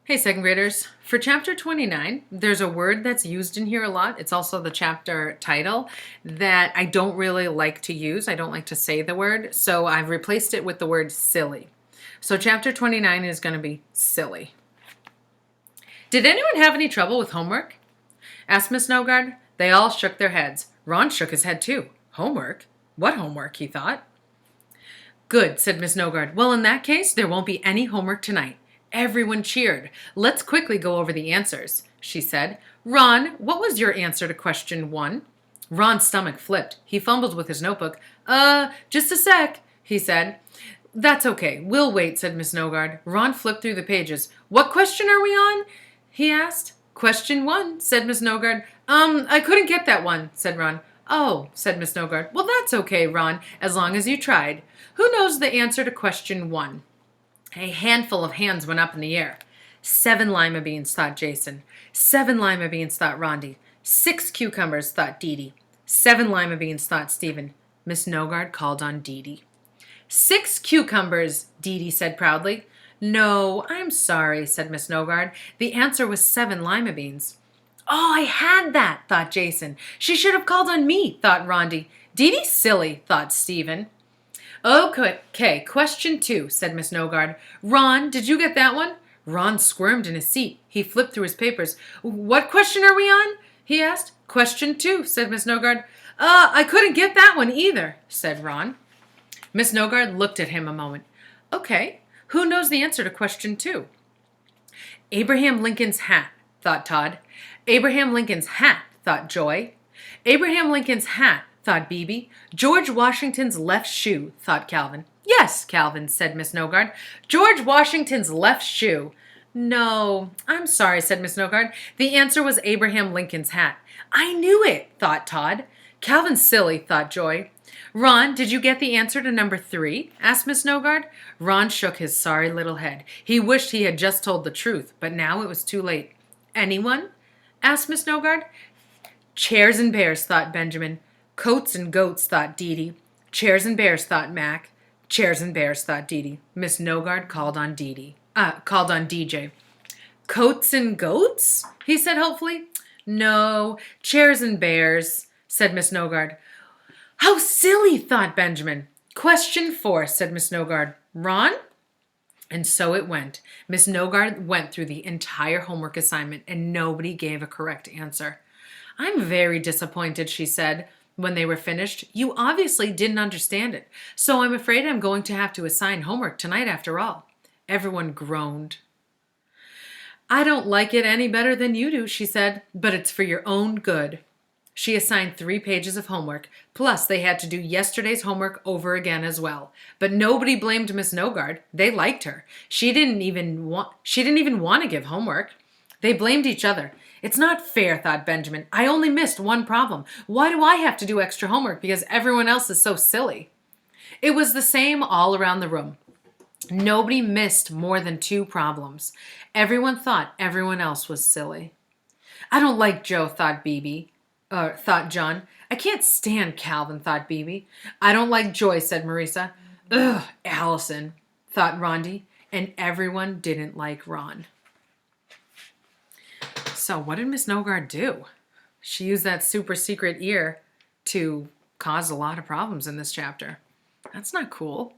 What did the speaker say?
Hey, second graders. For chapter 29, there's a word that's used in here a lot. It's also the chapter title that I don't really like to use. I don't like to say the word, so I've replaced it with the word silly. So chapter 29 is going to be silly. Did anyone have any trouble with homework? Asked Miss Snowguard. They all shook their heads. Ron shook his head too. Homework? What homework? He thought. Good, said Miss Snowguard. Well, in that case, there won't be any homework tonight. Everyone cheered. Let's quickly go over the answers, she said. Ron, what was your answer to question 1? Ron's stomach flipped. He fumbled with his notebook. Just a sec, he said. That's okay. We'll wait, said Miss Snowguard. Ron flipped through the pages. What question are we on? He asked. Question 1, said Miss Snowguard. I couldn't get that one, said Ron. Oh, said Miss Snowguard. Well, that's okay, Ron, as long as you tried. Who knows the answer to question 1? A handful of hands went up in the air. 7 lima beans, thought Jason. 7 lima beans, thought Rondi. 6 cucumbers, thought Dee Dee. 7 lima beans, thought Stephen. Miss Snowguard called on Dee Dee. 6 cucumbers, Dee Dee said proudly. No, I'm sorry, said Miss Snowguard. The answer was 7 lima beans. Oh, I had that, thought Jason. She should have called on me, thought Rondi. Dee Dee's silly, thought Stephen. Okay, question 2, said Miss Snowguard. Ron, did you get that one? Ron squirmed in his seat. He flipped through his papers. What question are we on? He asked. Question 2, said Miss Snowguard. I couldn't get that one either, said Ron. Miss Snowguard looked at him a moment. Okay, who knows the answer to question 2? Abraham Lincoln's hat, thought Todd. Abraham Lincoln's hat, thought Joy. Abraham Lincoln's hat, thought Beebe. George Washington's left shoe, thought Calvin. Yes, Calvin, said Miss Snowguard. George Washington's left shoe. No, I'm sorry, said Miss Snowguard. The answer was Abraham Lincoln's hat. I knew it, thought Todd. Calvin's silly, thought Joy. Ron, did you get the answer to number 3? Asked Miss Snowguard. Ron shook his sorry little head. He wished he had just told the truth, but now it was too late. Anyone? Asked Miss Snowguard. Chairs and bears, thought Benjamin. Coats and goats, thought Dee Dee. Chairs and bears, thought Mac. Chairs and bears, thought Dee Dee. Miss Snowguard called on called on DJ. Coats and goats? He said hopefully. No, chairs and bears, said Miss Snowguard. How silly, thought Benjamin. Question 4, said Miss Snowguard. Ron? And so it went. Miss Snowguard went through the entire homework assignment and nobody gave a correct answer. I'm very disappointed, she said. When they were finished, you obviously didn't understand it, so I'm afraid I'm going to have to assign homework tonight after all. Everyone groaned. I don't like it any better than you do, she said, but it's for your own good. She assigned 3 pages of homework, plus they had to do yesterday's homework over again as well. But nobody blamed Miss Snowguard. They liked her. She didn't even want to give homework. They blamed each other. It's not fair, thought Benjamin. I only missed 1 problem. Why do I have to do extra homework because everyone else is so silly? It was the same all around the room. Nobody missed more than 2 problems. Everyone thought everyone else was silly. I don't like Joe, thought thought John. I can't stand Calvin, thought Beebe. I don't like Joy, said Marisa. Ugh, Allison, thought Rondi. And everyone didn't like Ron. So what did Miss Snowguard do? She used that super secret ear to cause a lot of problems in this chapter. That's not cool.